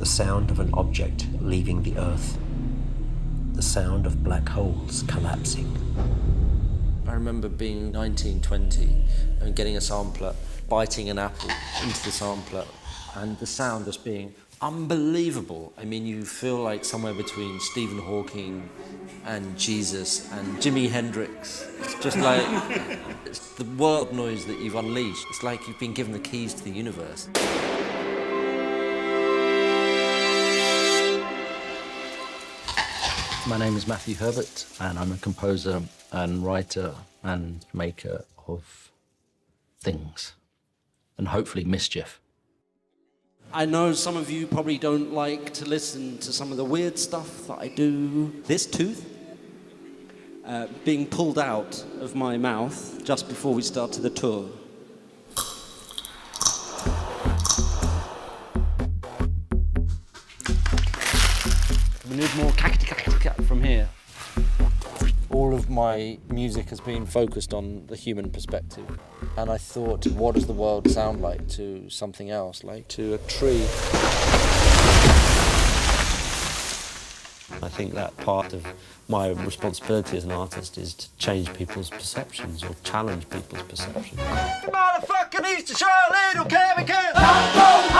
The sound of an object leaving the earth. The sound of black holes collapsing. I remember being 19, 20 and getting a sampler, biting an apple into the sampler, and the sound just being unbelievable. I mean, you feel like somewhere between Stephen Hawking and Jesus and Jimi Hendrix. It's just like, it's the world noise that you've unleashed. It's like you've been given the keys to the universe. My name is Matthew Herbert, and I'm a composer and writer and maker of things, and hopefully mischief. I know some of you probably don't like to listen to some of the weird stuff that I do. This tooth being pulled out of my mouth just before we started the tour. We need more from here. All of my music has been focused on the human perspective. And I thought, what does the world sound like to something else, like to a tree? I think that part of my responsibility as an artist is to change people's perceptions or challenge people's perceptions. Motherfucker needs to show a little chemical!